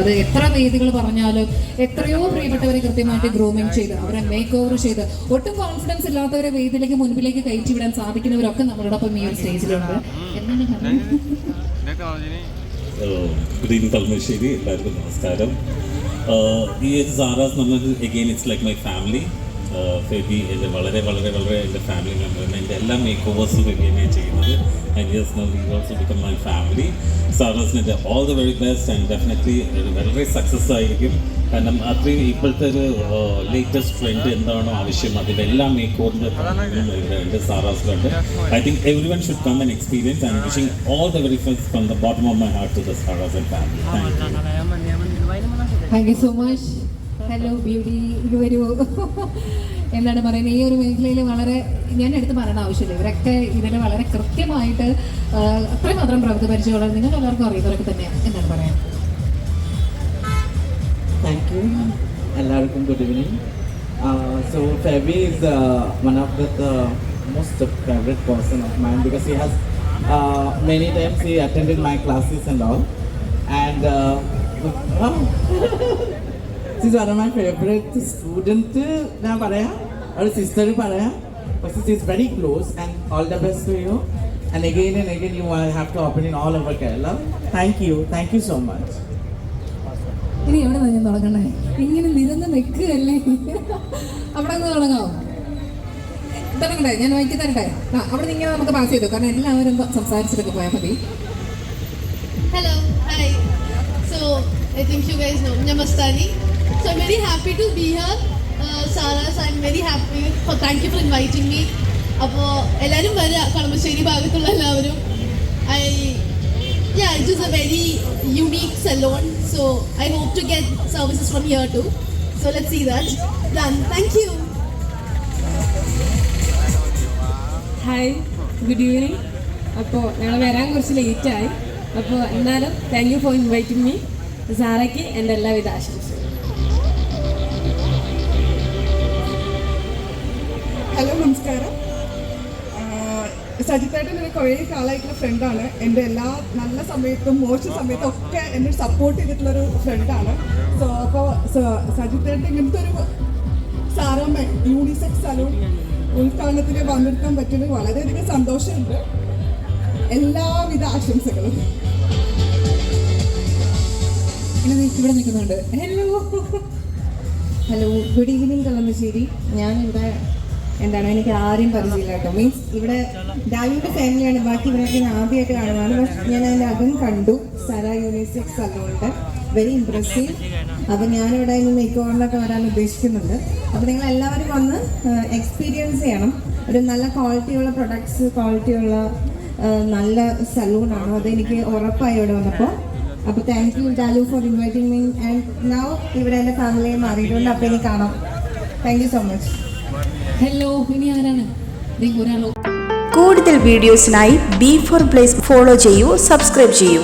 അത് എത്ര വേദികൾ പറഞ്ഞാലും എത്രയോ പ്രിയപ്പെട്ടവരെ കൃത്യമായിട്ട് ഗ്രൂമിങ് ചെയ്ത് അവരെ മേക്ക് ഓവർ ചെയ്ത് ഒട്ടും കോൺഫിഡൻസ് ഇല്ലാത്തവരെ വേദിയിലേക്ക് മുൻപിലേക്ക് കയറ്റി വിടാൻ സാധിക്കുന്നവരൊക്കെ നമ്മളോടൊപ്പം ഈ ഒരു സ്റ്റേജിലുണ്ട്. ഗുഡ് ഈവനിങ് കളമശ്ശേരി, എല്ലാവർക്കും നമസ്കാരം. ഈ സാറാസ് എന്ന് പറഞ്ഞത് again it's like my family. Febi എൻ്റെ വളരെ വളരെ വളരെ എൻ്റെ ഫാമിലി മെമ്പറാണ്. എൻ്റെ എല്ലാ മേക്ക് ഓവേഴ്സും ഫെബി തന്നെയാണ് ചെയ്യുന്നത്. And yes now he also become my family. സാറാസിൻ്റെ all the very best and definitely വളരെ സക്സസ് ആയിരിക്കും. കാരണം അത്രയും ഇപ്പോഴത്തെ ഒരു ലേറ്റസ്റ്റ് ട്രെൻഡ് എന്താണോ ആവശ്യം അതിൻ്റെ എല്ലാ മേക്ക് ഓവറിൻ്റെ ഉണ്ട് സാറാസിലുണ്ട്. I think every one should come and experience. I am wishing all the very best from the bottom of my heart to the Sara's and family. Thank you so much. Hello beauty, ഇത് വരൂ. എന്താണ് പറയുന്നത്, ഈ ഒരു മേഖലയിൽ വളരെ ഞാൻ എടുത്ത് പറയേണ്ട ആവശ്യമില്ല. ഇവരൊക്കെ ഇതിൽ വളരെ കൃത്യമായിട്ട് അത്രമാത്രം പ്രവൃത്തി പരിചയമുള്ളത് നിങ്ങൾക്ക് എല്ലാവർക്കും അറിയുന്നവരൊക്കെ തന്നെയാണ്. എന്താണ് പറയാൻ? Thank you. Everyone, good evening. So Fabi is one of the most favorite person of mine because he has many times he attended my classes and all. And she's one of my favorite student. Na paraya, or sister paraya. But she is very close and all the best to you. And again you have to open in all over Kerala. Thank you so much. ഇനി എവിടെ ഞാൻ തുടങ്ങണേ? ഇങ്ങനെ നിരന്ന് നിൽക്കുകയല്ലേ. അവിടെ നിന്ന് തുടങ്ങാമോ? തുടങ്ങണ്ടേ? ഞാൻ വായിക്കി തരട്ടെ. അവിടെ നിന്ന് നമുക്ക് പാസ് ചെയ്തു, കാരണം എല്ലാവരും സംസാരിച്ചിട്ടൊക്കെ പോയാൽ മതി. Hello, hi. So I think you guys know Namastani. So I'm very happy to be here. Saras, I'm very happy. Thank you for inviting me. അപ്പോൾ എല്ലാവരും വരിക, കളമശ്ശേരി ഭാഗത്തുള്ള എല്ലാവരും. Yeah, it is a very unique salon, so I hope to get services from here too. So let's see that. Done. Thank you. Hi, good evening. അപ്പോൾ ഞങ്ങൾ വരാൻ കുറച്ച് ലേറ്റായി. അപ്പോൾ എന്നാലും thank you for inviting me. സാറയ്ക്ക് എൻ്റെ എല്ലാവിധ ആശംസകളും. ഹലോ, നമസ്കാരം. സജിത്തേട്ടൻ എൻ്റെ കുറേ കാലമായിട്ടുള്ള ഫ്രണ്ടാണ്. എൻ്റെ എല്ലാ നല്ല സമയത്തും മോശം സമയത്തും ഒക്കെ എന്നെ സപ്പോർട്ട് ചെയ്തിട്ടുള്ളൊരു ഫ്രണ്ടാണ്. അപ്പോൾ സജിത്തേട്ടൻ ഇങ്ങനത്തെ ഒരു സാറാമ്മ യൂണിസെക്സ് സലൂൺ ഉദ്ഘാടനത്തിന് പങ്കെടുക്കാൻ പറ്റുന്നത് വളരെയധികം സന്തോഷമുണ്ട്. എല്ലാവിധ ആശംസകളും. ഇവിടെ നിൽക്കുന്നുണ്ട്. Hello, good evening Kalamassery. ഞാനിവിടെ എനിക്ക് ആരെയും പരിചയമില്ല കേട്ടോ. മീൻസ് ഇവിടെ ഡാലിയുടെ ഫാമിലിയാണ്, ബാക്കി ഇവരൊക്കെ ഞാൻ ആദ്യമായിട്ട് കാണുന്നതാണ്. പക്ഷെ ഞാൻ അതിൻ്റെ അകം കണ്ടു. സാറാ യൂണിസെക്സ് സലൂണിൻ്റെ വെരി ഇംപ്രസീവ്. അപ്പോൾ ഞാനിവിടെ ഇന്ന് മേക്ക് ഓവറിനൊക്കെ വരാൻ ഉദ്ദേശിക്കുന്നുണ്ട്. അപ്പോൾ നിങ്ങൾ എല്ലാവരും വന്ന് എക്സ്പീരിയൻസ് ചെയ്യണം. ഒരു നല്ല ക്വാളിറ്റിയുള്ള പ്രൊഡക്ട്സ്, ക്വാളിറ്റിയുള്ള നല്ല സലൂണാണ്, അതെനിക്ക് ഉറപ്പായി ഇവിടെ വന്നപ്പോൾ. അപ്പോൾ thank you ഡാലു four inviting me. And now ഇവിടെ എൻ്റെ ഫാമിലിയെ മാറിയിട്ടുണ്ട്. അപ്പോൾ ഇനി കാണാം. Thank you so much. Hello, ഇനി ആരാണ്? ഒരാളോ? കൂടുതൽ വീഡിയോസിനായി B4 Place ഫോളോ ചെയ്യൂ, സബ്സ്ക്രൈബ് ചെയ്യൂ.